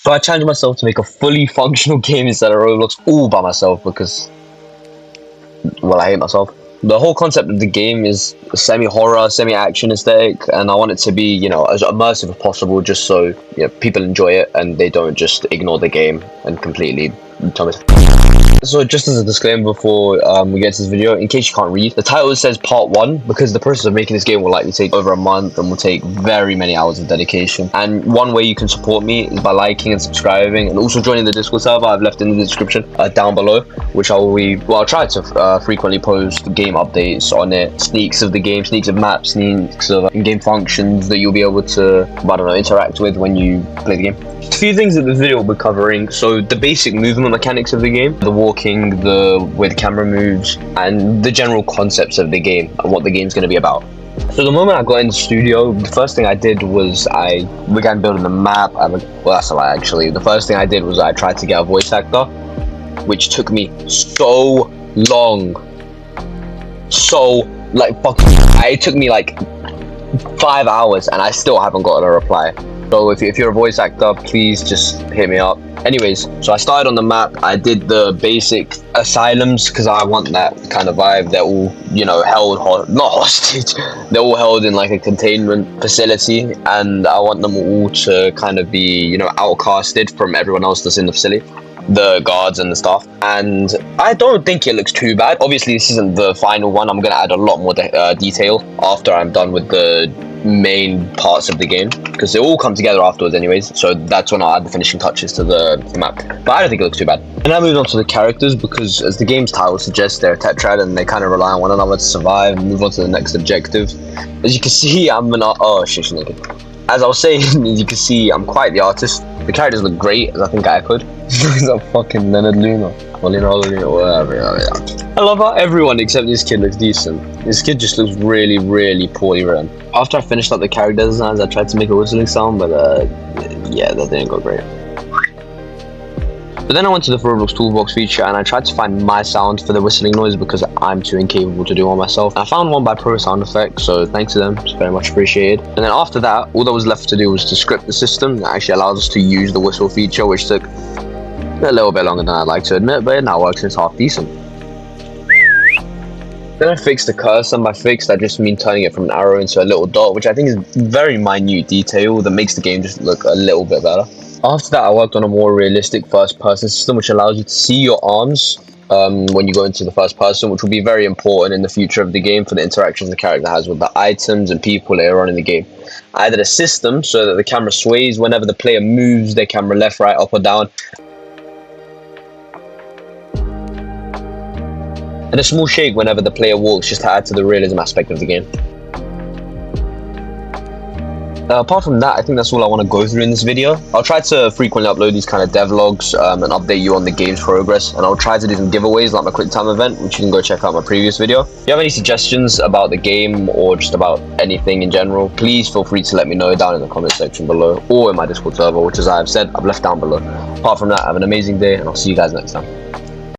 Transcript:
So I challenged myself to make a fully functional game instead of Roblox all by myself because, well, I hate myself. The whole concept of the game is semi-horror, semi-action aesthetic, and I want it to be, you know, as immersive as possible, just so, you know, people enjoy it and they don't just ignore the game and completely tell me. So just as a disclaimer before we get to this video, in case you can't read, the title says part 1 because the process of making this game will likely take over a month and will take very many hours of dedication. And one way you can support me is by liking and subscribing and also joining the Discord server I've left in the description down below, which I'll try to frequently post game updates on it, sneaks of the game, sneaks of maps, sneaks of in-game functions that you'll be able to, I don't know, interact with when you play the game. A few things that this video will be covering. So the basic movement mechanics of the game, the walking, the way the camera moves, and the general concepts of the game and what the game's going to be about. So the moment I got in the studio, the first thing I did was I began building the map. Well, that's a lie actually. The first thing I did was I tried to get a voice actor, which took me so long. It took me like 5 hours and I still haven't gotten a reply. So if you're a voice actor, please just hit me up. Anyways, so I started on the map. I did the basic asylums because I want that kind of vibe. They're all, you know, not hostage. They're all held in like a containment facility, and I want them all to kind of be, you know, outcasted from everyone else that's in the facility, the guards and the staff. And I don't think it looks too bad. Obviously, this isn't the final one. I'm gonna add a lot more detail after I'm done with the main parts of the game, because they all come together afterwards anyways, so that's when I'll add the finishing touches to the map. But I don't think it looks too bad. And I moved on to the characters because, as the game's title suggests, they're a tetrad and they kind of rely on one another to survive and move on to the next objective. As you can see, she's naked. As I was saying, as you can see, I'm quite the artist. The characters look great, as I think I could. He's a fucking Leonard Luna. Or Leonardo Luna, whatever. I love how everyone except this kid looks decent. This kid just looks really, really poorly written. After I finished up the character designs, I tried to make a whistling sound, but yeah, that didn't go great. But then I went to the Roblox toolbox feature and I tried to find my sound for the whistling noise because I'm too incapable to do one myself. I found one by Pro Sound Effects, so thanks to them, it's very much appreciated. And then after that, all that was left to do was to script the system that actually allows us to use the whistle feature, which took a little bit longer than I'd like to admit, but it now works and it's half decent. Then I fixed the cursor, and by fixed I just mean turning it from an arrow into a little dot, which I think is very minute detail that makes the game just look a little bit better. After that, I worked on a more realistic first-person system, which allows you to see your arms when you go into the first person, which will be very important in the future of the game for the interactions the character has with the items and people later on in the game. I added a system so that the camera sways whenever the player moves their camera left, right, up or down, and a small shake whenever the player walks, just to add to the realism aspect of the game. Apart from that, I think that's all I want to go through in this video. I'll try to frequently upload these kind of devlogs and update you on the game's progress, and I'll try to do some giveaways like my quick time event, which you can go check out my previous video. If you have any suggestions about the game or just about anything in general, please feel free to let me know down in the comment section below or in my Discord server, which, as I have said, I've left down below. Apart from that, have an amazing day and I'll see you guys next time.